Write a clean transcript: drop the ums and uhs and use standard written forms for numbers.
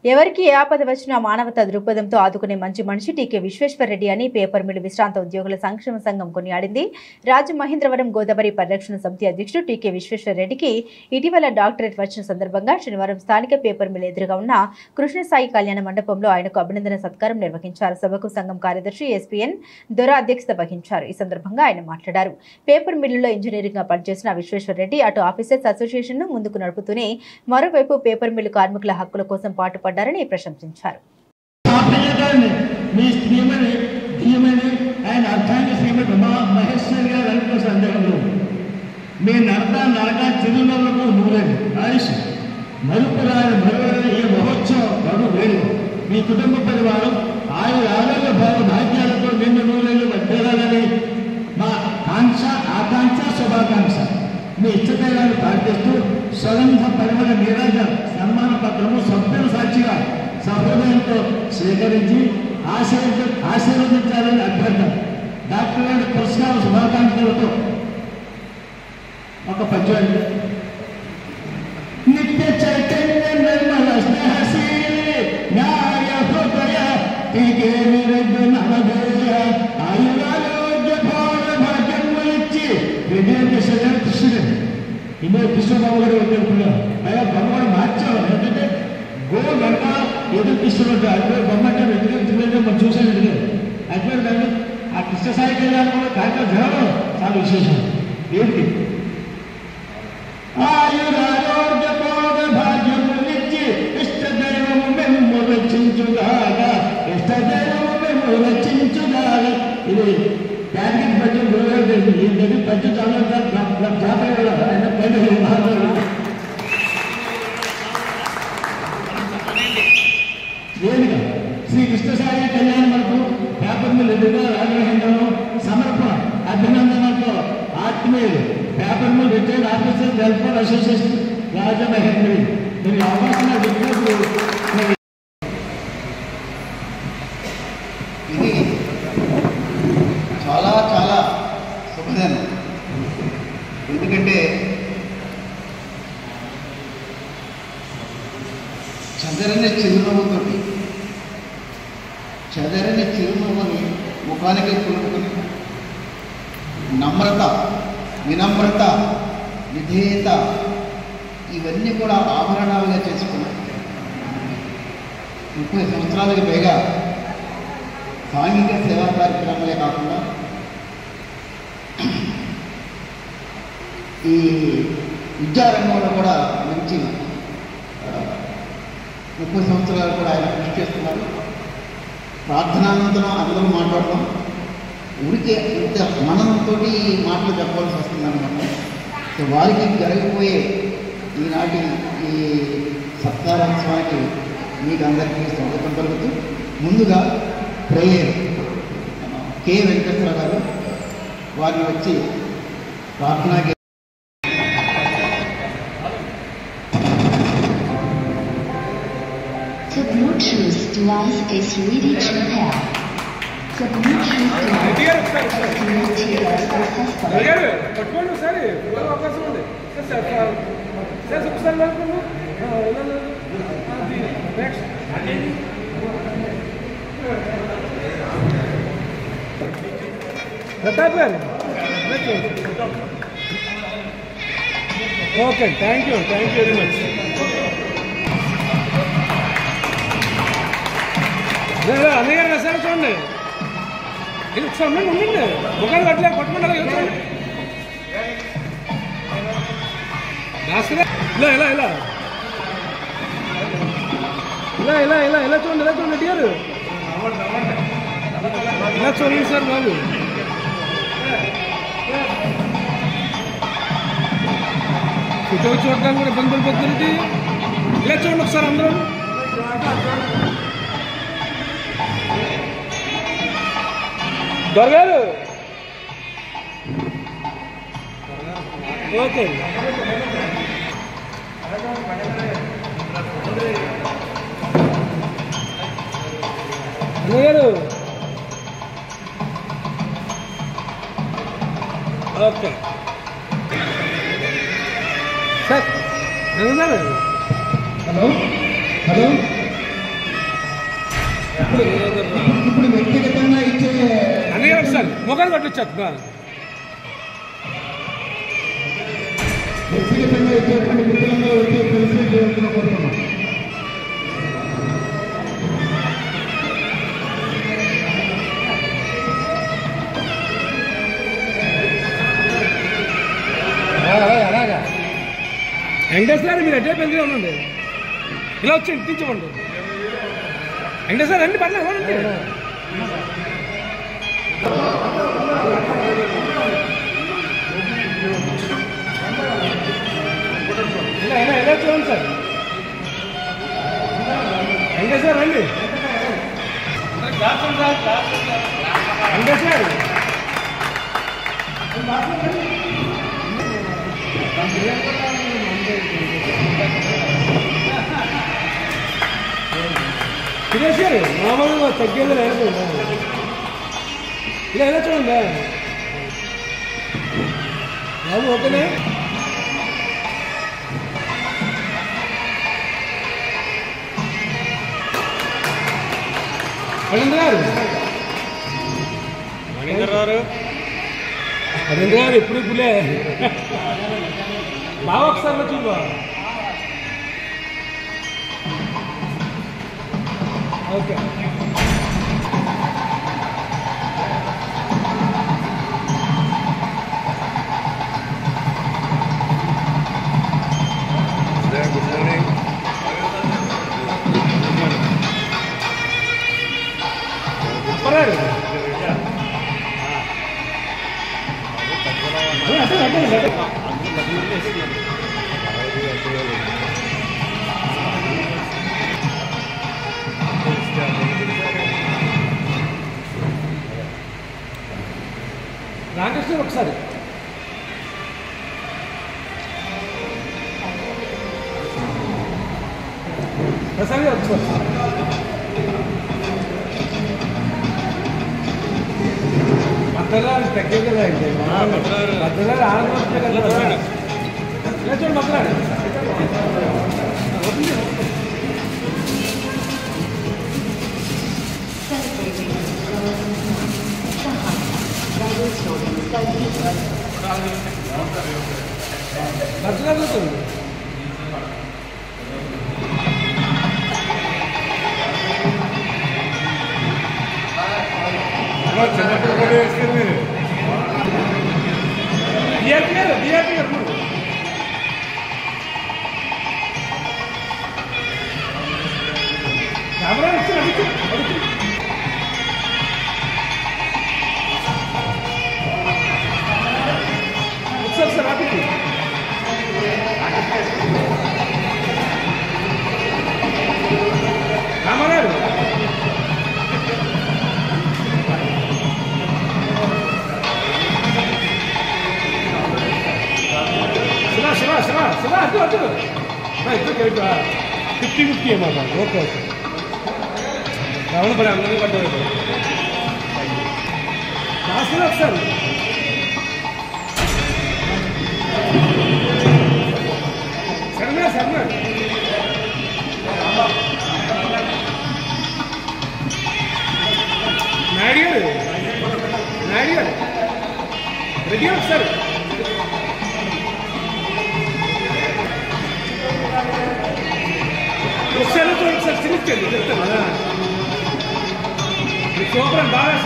ఎవరికి ఏ ఆపద వచ్చినా మానవతా దృక్పథంతో ఆదుకునే మంచి మనిషి టీకే విశ్వేశ్వరరెడ్డి అని పేపర్ మిల్ విశ్రాంత ఉద్యోగుల సంక్షేమ సంఘం కొనియాడింది. రాజమహేంద్రవరం గోదావరి పరిరక్షణ సమితి అధ్యక్షుడు టీకే విశ్వేశ్వరరెడ్డికి ఇటీవల డాక్టరేట్ వచ్చిన సందర్భంగా శనివారం స్థానిక పేపర్ మిల్ ఎదురుగా ఉన్న కృష్ణసాయి కళ్యాణ మండపంలో ఆయనకు అభినందన సత్కారం నిర్వహించారు. సభకు సంఘం కార్యదర్శి ఎస్పీఎన్ దొర అధ్యక్షత వహించారు. ఈ సందర్భంగా ఆయన మాట్లాడారు. పేపర్ మిల్లులో ఇంజనీరింగ్ గా పనిచేసిన విశ్వేశ్వరరెడ్డి అటు ఆఫీసర్స్ అసోసియేషన్ ను ముందుకు నడుపుతూనే మరోవైపు పేపర్ మిల్లు కార్మికుల హక్కుల కోసం పాటుపడ్డారు. ప్రశంసించారు. మీ కుటుంబ పరివారం ఆరోగ్య భాగ్యాలతో నిన్ను నూరేళ్లు వర్ధిల్లాలని మా ఆకాంక్ష శుభాకాంక్ష. మీ ఇష్టదైవాన్ని ప్రార్థిస్తూ స్వగంధ పరిమళ నీరాజన సన్మాన పత్రము సభ్యుల సాక్షిగా సహృదయంతో స్వీకరించి ఆశీర్వదించాలని అభ్యర్థన. డాక్టర్ గారి పురస్కార శుభాకాంక్షలతో ఒక పద్యం. నిత్య చైతన్య నిర్మల స్నేహశీలి న్యాయ హృదయ టీకే నవదేయ ఆయురారోగ్య భావ భాగ్యములిచ్చి కృష్ణుడు ఇదే కృష్ణబాబు గారు వదిలేకున్నారు. అయ్యా బొమ్మ కూడా మార్చారు. ఏంటంటే గో గంట ఎదురు కృష్ణుడు అక్కడ బొమ్మ అంటే ఎదురు మనం చూసాను. ఎదురు అక్కడ దాన్ని ఆ కృష్ణసాయి కళ్యాణంలో కార్యక్రమం జరగడం చాలా విశేషం. ఏంటి ఆయురారోగ్య భోగ భాగ్యములిచ్చి ఇష్టదైవము మేము రచించుగాగా ఇష్టదైవము మేము రచించుగాగా. ఇది ప్యాకెట్ పద్యం గురుగారు ఏంటంటే పద్యం చాలా వేదిక శ్రీ కృష్ణసాయి కళ్యాణ మనకు పేపర్ మిల్ ఎదురుగా రాజమహేంద్రవరం సమర్పణ అభినందనతో ఆత్మీయులు paper mill retired officer welfare association Rajamahendri మీరు అవకాశం చెప్పినప్పుడు ఇది చాలా చాలా శుభదినం. ఎందుకంటే చెదరని చిరునవ్వుని ముఖానికి కొనుక్కుని నమ్రత, వినమ్రత, విధేయత ఇవన్నీ కూడా ఆభరణాలుగా చేసుకున్నాయి. 30 సంవత్సరాలకు పైగా సాంఘిక సేవా కార్యక్రమాలే కాకుండా ఈ విద్యారంగంలో కూడా మంచి 30 సంవత్సరాలు కూడా ఆయన కృషి చేస్తున్నారు. ప్రార్థనానంతరం అందరూ మాట్లాడడం ఊరికే ఇంత మనంతో మాటలు చెప్పాల్సి వస్తుందన్నమాట. సో వారికి జరగబోయే ఈనాటి ఈ సత్కారోత్సవానికి మీకు అందరికీ స్వాగతం పలుకుతూ ముందుగా ప్రేయర్ కె వెంకటేశ్వర గారు వారిని వచ్చి ప్రార్థనా The Bluetooth device is ready to pair. The Bluetooth device is connected successfully. పట్టుకోండి సరే అవకాశం ఉంది సార్ సార్ ఒకసారి వెళ్ళకుండా నెక్స్ట్ ప్రతాప్ గారు okay thank you very much. అన్నయ్య గారు సార్ చూడండి ఇది ఒకసారి ఉండండి ముఖాలు అట్లే పట్టుకుంటారా చూడండి భాస్కర్ ఇలా ఇలా ఇలా ఇలా ఇలా ఇలా ఇలా చూడండి రెడ్డి గారు ఇలా చూడండి సార్ బాబు. ఫోటో చూడడానికి కూడా ఇబ్బందులు పడుతుంది. ఇలా చూడండి ఒకసారి అందరూ. దొరగారు ఓకే దొరగారు ఓకే సార్ హలో హలో ఇప్పుడు వ్యక్తిగతంగా ఇచ్చే అన్నయ్య ఒకసారి ముఖాన్ని కట్టొచ్చేస్తున్నా వ్యక్తిగతంగా ఇచ్చేటువంటి మిత్రులందరూ వచ్చి తెలిసి చేయాల్సిన కోరుతున్నాం. అలాగా వెంకటేశ్వర మీరు అడ్డే పెద్దగా ఉండండి, ఇలా వచ్చి ఎక్కించమండి. వెంకటేశ్వర రండి, పర్లేదు రండి. ఇలా ఇలా ఇలా చూడండి సార్. వెంకటేశ్వర రండి. వెంకటేశ్వర తినేసారు మామూలుగా తగ్గేది లేదు. ఇలా ఎలా చూడండి బాబు, ఓకేనే. మణీంద్ర గారు ఎప్పుడు ఇప్పుడే బాగా ఒకసారి వచ్చి ఓకే. రామకృష్ణ ఒకసారి ప్రసాద్ గారు ఒకసారి భద్రరాలు తగ్గే కదా అయితే భద్రరాలు ఆనందం కదా చూడండి భద్రాడు భద్రరాలు చూడండి. చిన్నప్పుడు కూడా వేసుకుని మీరు బిఆర్పీ గారు కెమెరా వచ్చి అడుగు ఒకసారి ఆపి రామారావు శివ అటు ఇద్దరు కలిపి 50-50 అన్నమాట. ఓకే ఓకే అవును పని అందరినీ పడ్డారు. రాసిన ఒకసారి శర్మ నాయుడు గారు రెడీ ఒకసారి ఒకసారి చిరిచండి చెప్తాను సూపర్ బాగా